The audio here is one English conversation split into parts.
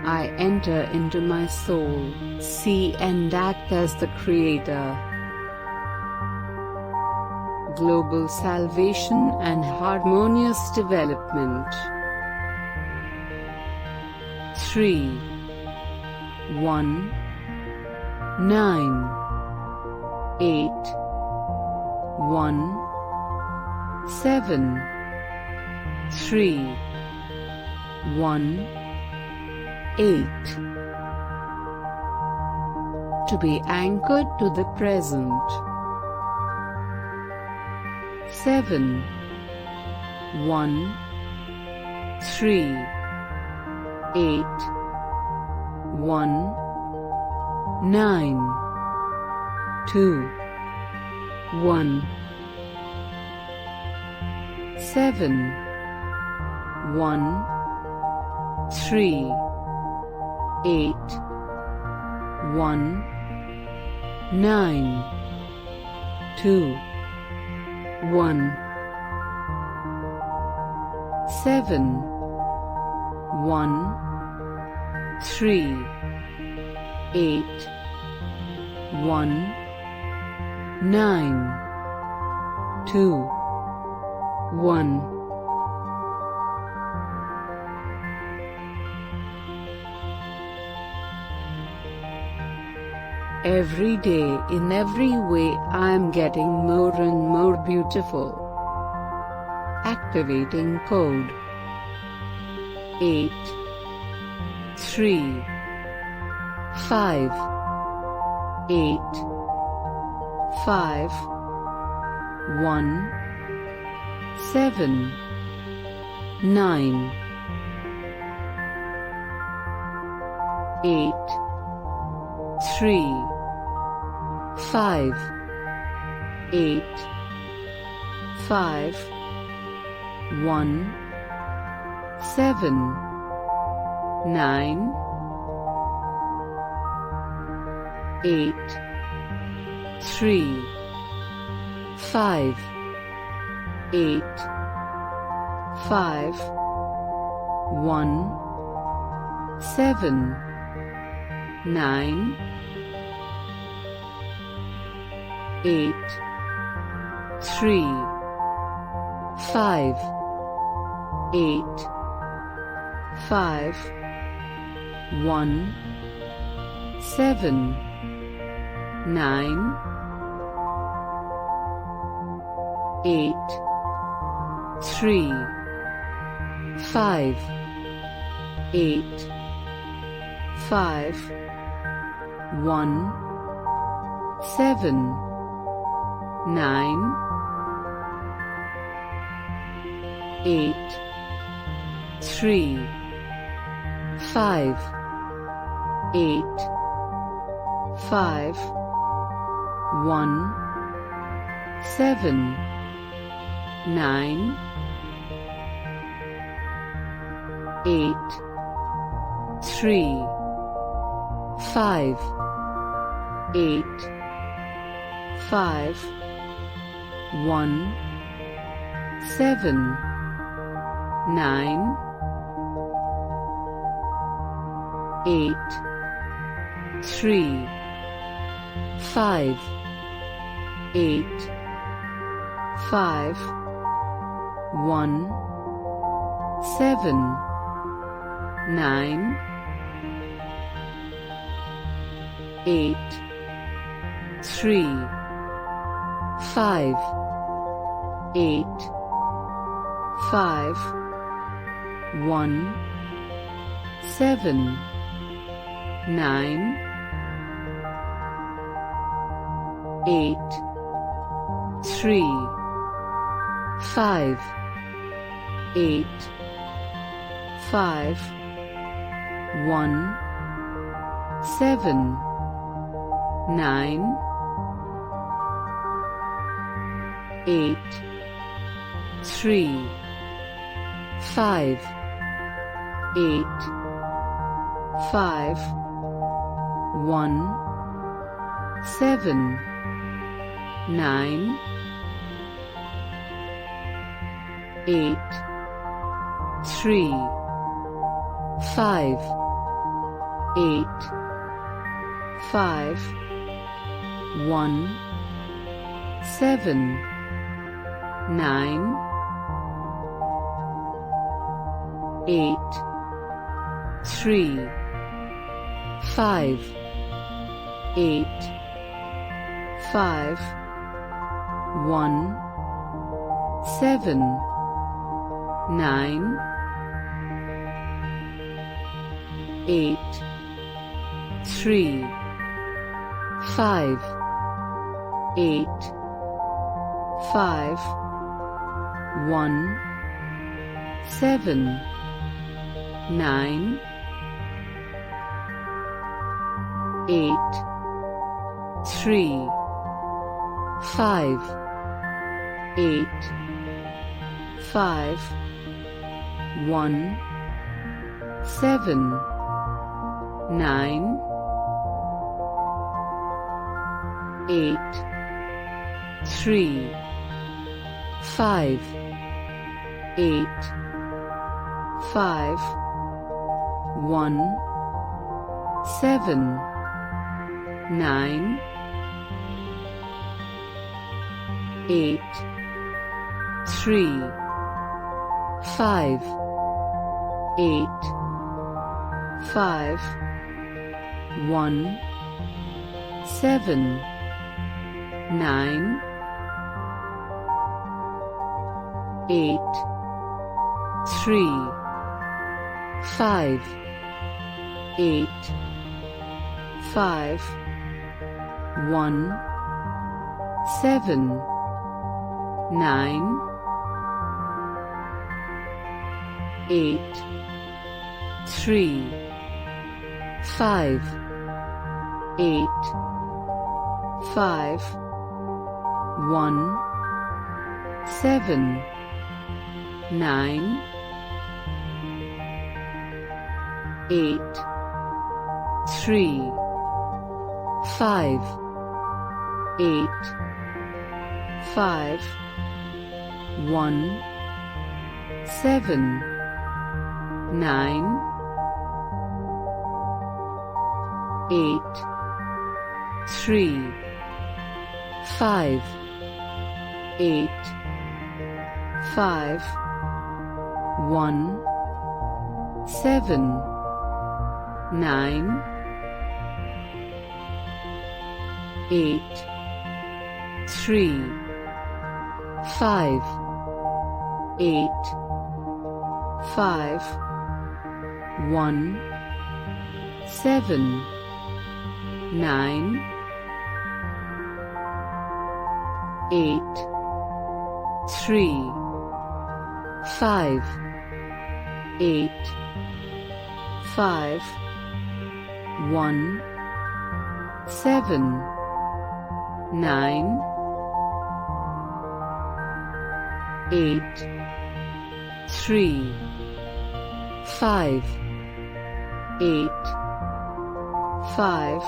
I enter into my soul, see and act as the creator. Global salvation and harmonious development. 3, 1, 9, 8, 1, 7, 3, 1, 8. To be anchored to the present. 7, 1, 3, 8, 1, 9, 2, 1, 7, 1, 3, 8, 1, 9, 2, 1, 7, 1, 3, 8, 1, 9, 2, 1. Every day, in every way, I am getting more and more beautiful. Activating code 8, 3, 5, 8, 5, 1, 7, 9, 8, 3, 5, 8, 5, 1, 7, 9, 8, 3, 5, 8, 5, 1, 7, 9, 8, 3, 5, 8, 5, 1, 7, 9, 8, 3, 5, 8, 5, 1, 7, 9, 8, 3, 5, 8, 5, 1, 7, 9, 8, 3, 5, 8, 5, 1, 7, 9, 8, 3, 5, 8, 5, 1, 7, 9, 8, 3, 5, 8, 5, 1, 7, 9, 8, 3, 5, 8, 5, 1, 7, 9, 8, 3, 5, 8, 5, 1, 7, 9, 8, 3, 5, 8 5 1 7 9 8 3 5 8 5 1 7 9 8 3 5 8 5 1 7 9 8 3 5 8 5 1 7 9 8 3 5 8 5 1 7 9 8 3 5 8 5 1 7 9 8 3 5 8 5 1 7 9 8 3 5 8 5 1 7 9 8 3 5 8 5 1 7 9 8 3 5 8 5 1 7 9 8 3 5 8 5 1 7 9 8 3 5 8 5 1 7 9 8 3 5 8 5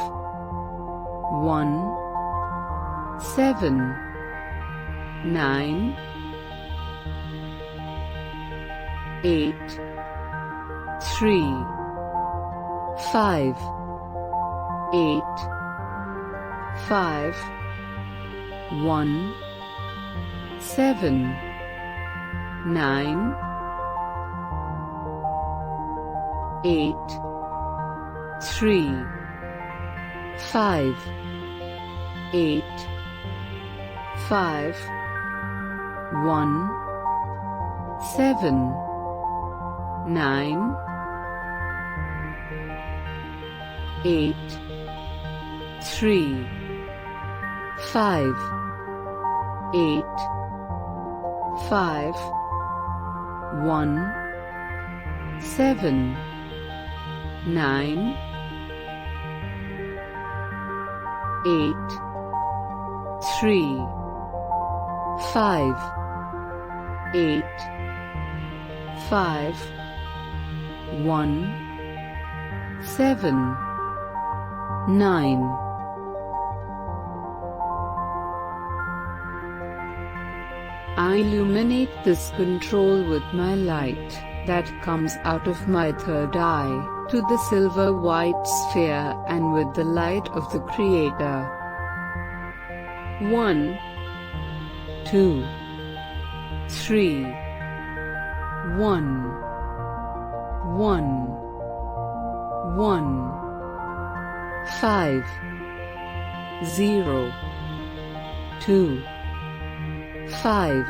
1 7 9 8 3 5 8 5 1 7 9 8 3 5 8 5 1 7 9 8 3 5 8 5 1 7 9 8 3 5 8 5 1 7 9 I illuminate this control with my light that comes out of my third eye. to the silver white sphere and with the light of the Creator. 1, 2, 3, 1, 1, 1, 5, 0, 2, 5.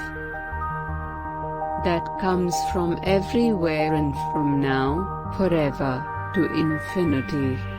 That comes from everywhere and from now, forever, to infinity.